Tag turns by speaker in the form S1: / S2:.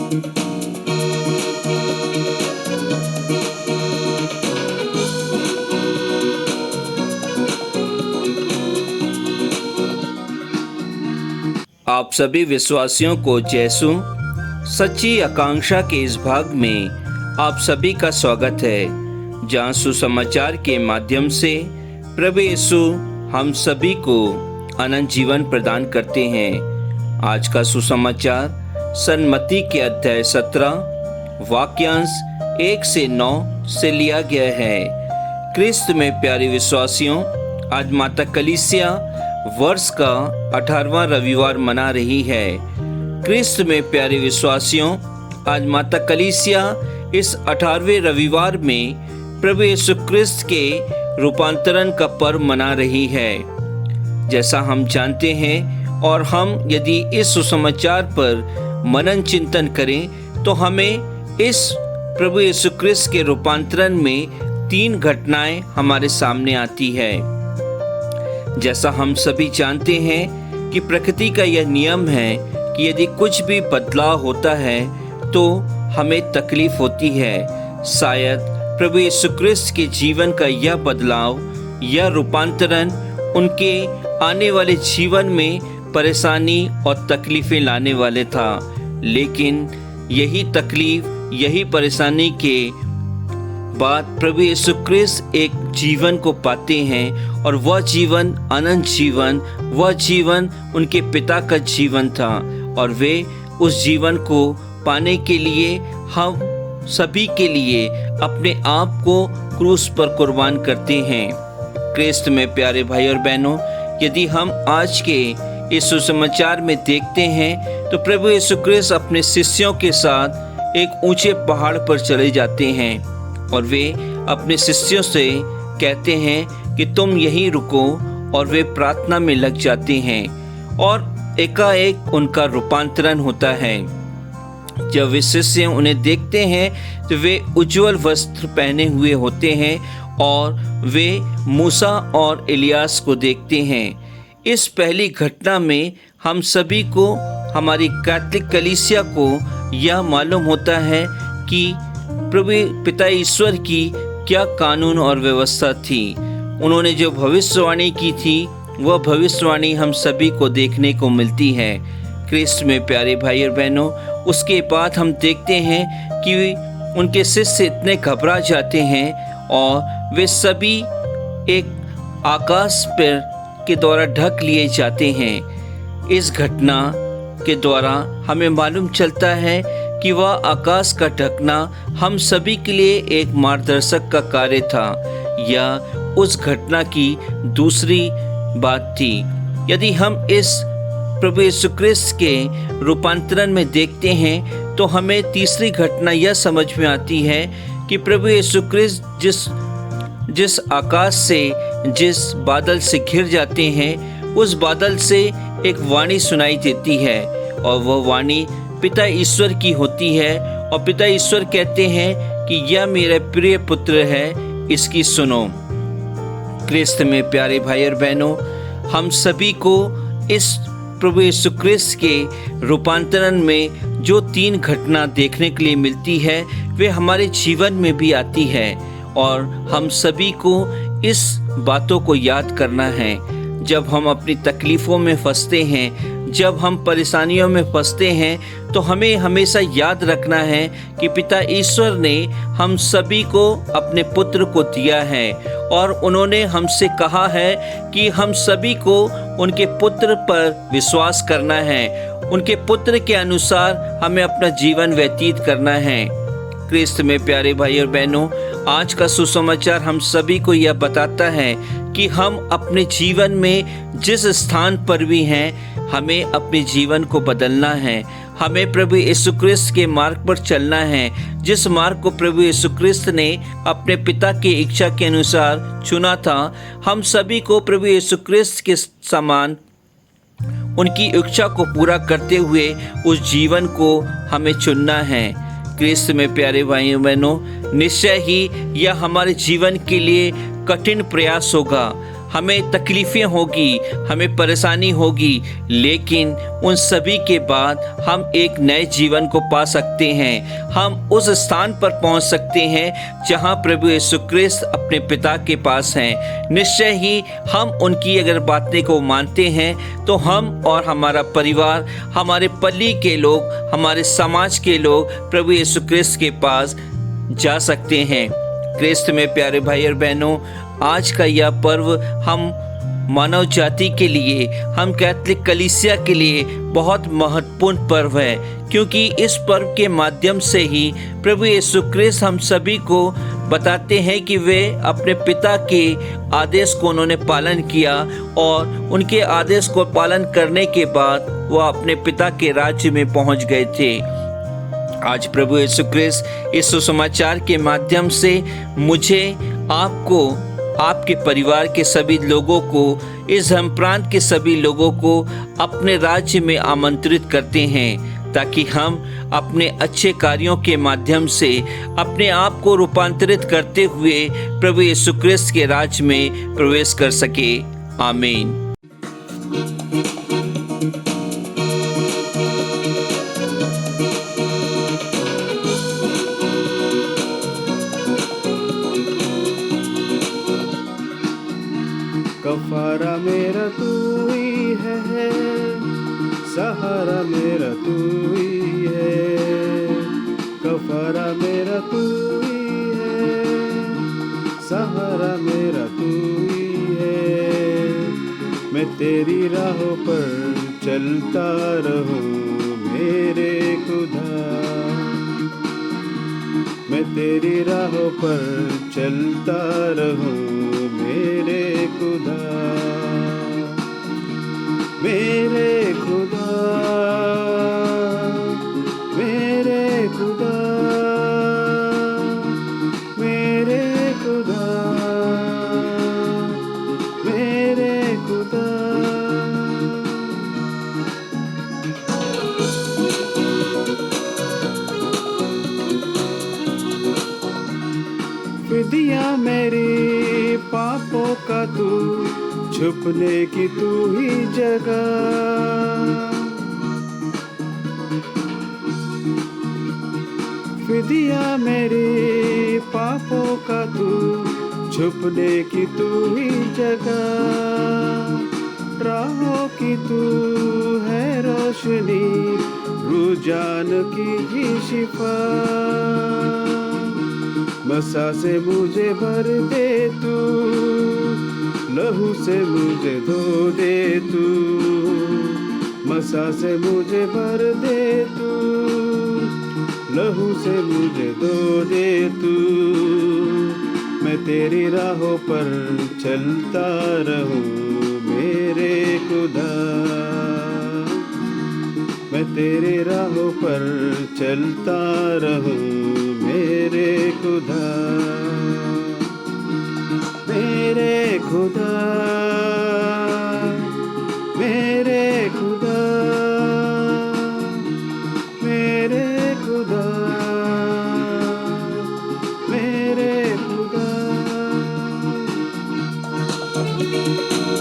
S1: आप सभी विश्वासियों को यीशु सच्ची आकांक्षा के इस भाग में आप सभी का स्वागत है, जहां सुसमाचार के माध्यम से प्रभु यीशु हम सभी को अनंत जीवन प्रदान करते हैं। आज का सुसमाचार सन्मति के अध्याय 17 वाक्यांश 1 से 9 से लिया गया है। क्रिस्त में प्यारे विश्वासियों, आज माता कलीसिया वर्ष का 18वां रविवार मना रही है। क्रिस्त में प्यारे विश्वासियों, आज माता कलीसिया इस 18वें रविवार में प्रभु यीशु क्रिस्त के रूपांतरण का पर्व मना रही है। जैसा हम जानते हैं और हम यदि इस सुसमाचार पर मनन चिंतन करें तो हमें इस प्रभु यीशु क्रिस्त के रूपांतरण में 3 घटनाएं हमारे सामने आती है। जैसा हम सभी जानते हैं कि प्रकृति का यह नियम है कि यदि कुछ भी बदलाव होता है तो हमें तकलीफ होती है। शायद प्रभु यीशु क्रिस्त के जीवन का यह बदलाव या रूपांतरण उनके आने वाले जीवन में परेशानी और तकलीफें लाने वाले था, लेकिन यही तकलीफ, यही परेशानी के बाद प्रभु यीशु क्रिस्त एक जीवन को पाते हैं और वह जीवन अनंत जीवन, वह जीवन उनके पिता का जीवन था और वे उस जीवन को पाने के लिए हम सभी के लिए अपने आप को क्रूस पर कुर्बान करते हैं। क्रिस्त में प्यारे भाई और बहनों, यदि हम आज के इस सुसमाचार में देखते हैं तो प्रभु यीशु क्रिस्त अपने शिष्यों के साथ एक ऊंचे पहाड़ पर चले जाते हैं और वे अपने शिष्यों से कहते हैं कि तुम यहीं रुको, और वे प्रार्थना में लग जाते हैं और एकाएक उनका रूपांतरण होता है। जब वे शिष्य उन्हें देखते हैं तो वे उज्जवल वस्त्र पहने हुए होते हैं और वे मूसा और इलियास को देखते हैं। इस पहली घटना में हम सभी को, हमारी कैथोलिक कलीसिया को यह मालूम होता है कि प्रभु पिता ईश्वर की क्या कानून और व्यवस्था थी। उन्होंने जो भविष्यवाणी की थी वह भविष्यवाणी हम सभी को देखने को मिलती है। क्रिस्त में प्यारे भाई और बहनों, उसके बाद हम देखते हैं कि उनके शिष्य इतने घबरा जाते हैं और वे सभी एक आकाश पर के द्वारा ढक लिए जाते हैं। इस घटना के द्वारा हमें मालूम चलता है कि वह आकाश का ढकना हम सभी के लिए एक मार्गदर्शक का कार्य था, या उस घटना की दूसरी बात थी। यदि हम इस प्रभु यीशु क्रिस्त के रूपांतरण में देखते हैं तो हमें तीसरी घटना यह समझ में आती है कि प्रभु यीशु क्रिस्त जिस आकाश से, जिस बादल से घिर जाते हैं, उस बादल से एक वाणी सुनाई देती है और वह वाणी पिता ईश्वर की होती है और पिता ईश्वर कहते हैं कि यह मेरा प्रिय पुत्र है, इसकी सुनो। क्रिस्त में प्यारे भाई और बहनों, हम सभी को इस प्रभु यीशु क्रिस्त के रूपांतरण में जो 3 घटना देखने के लिए मिलती है वे हमारे जीवन में भी आती है और हम सभी को इस बातों को याद करना है। जब हम अपनी तकलीफ़ों में फंसते हैं, जब हम परेशानियों में फंसते हैं तो हमें हमेशा याद रखना है कि पिता ईश्वर ने हम सभी को अपने पुत्र को दिया है और उन्होंने हमसे कहा है कि हम सभी को उनके पुत्र पर विश्वास करना है, उनके पुत्र के अनुसार हमें अपना जीवन व्यतीत करना है। क्रिस्त में प्यारे भाई और बहनों, आज का सुसमाचार हम सभी को यह बताता है कि हम अपने जीवन में जिस स्थान पर भी हैं, हमें अपने जीवन को बदलना है। हमें प्रभु यीशु क्रिस्त के मार्ग पर चलना है, जिस मार्ग को प्रभु यीशु क्रिस्त ने अपने पिता की इच्छा के अनुसार चुना था। हम सभी को प्रभु यीशु क्रिस्त के समान उनकी इच्छा को पूरा करते हुए उस जीवन को हमें चुनना है। क्रिस्त में प्यारे भाइयों बहनों, निश्चय ही यह हमारे जीवन के लिए कठिन प्रयास होगा। हमें तकलीफ़ें होगी, हमें परेशानी होगी, लेकिन उन सभी के बाद हम एक नए जीवन को पा सकते हैं। हम उस स्थान पर पहुंच सकते हैं जहां प्रभु यीशु क्रिस्त अपने पिता के पास हैं। निश्चय ही हम उनकी अगर बातें को मानते हैं तो हम और हमारा परिवार, हमारे पल्ली के लोग, हमारे समाज के लोग प्रभु यीशु क्रिस्त के पास जा सकते हैं। क्रिस्त में प्यारे भाई और बहनों, आज का यह पर्व हम मानव जाति के लिए, हम कैथोलिक कलीसिया के लिए बहुत महत्वपूर्ण पर्व है, क्योंकि इस पर्व के माध्यम से ही प्रभु यीशु क्रिस्त हम सभी को बताते हैं कि वे अपने पिता के आदेश को उन्होंने पालन किया और उनके आदेश को पालन करने के बाद वह अपने पिता के राज्य में पहुंच गए थे। आज प्रभु यीशु क्रिस्त इस सुसमाचार के माध्यम से मुझे, आपको, आपके परिवार के सभी लोगों को, इस धर्म प्रांत के सभी लोगों को अपने राज्य में आमंत्रित करते हैं, ताकि हम अपने अच्छे कार्यों के माध्यम से अपने आप को रूपांतरित करते हुए प्रभु यीशु क्रिस्त के राज्य में प्रवेश कर सके। आमीन।
S2: कफारा मेरा तू ही है, सहारा मेरा तू ही है। कफारा मेरा तू ही है, सहारा मेरा तू ही है। मैं तेरी राहों पर चलता रहूं मेरे खुदा, मैं तेरी राहों पर चलता रहूं मेरे खुदा, मेरे खुदा, मेरे खुदा, मेरे खुदा, मेरे खुदा। फिदिया मेरी पापों का तू, छुपने की तू ही जगह। फिदिया मेरी पापों का तू, छुपने की तू ही जगह। राहों की तू है रोशनी, रुझान की ही शिफा। मसा से मुझे भर दे तू, लहू से मुझे धो दे तू। मसा से मुझे भर दे तू, लहू से मुझे धो दे तू। मैं तेरी राहों पर चलता रहूं मेरे खुदा, मैं तेरी राहों पर चलता रहूं मेरे खुदा।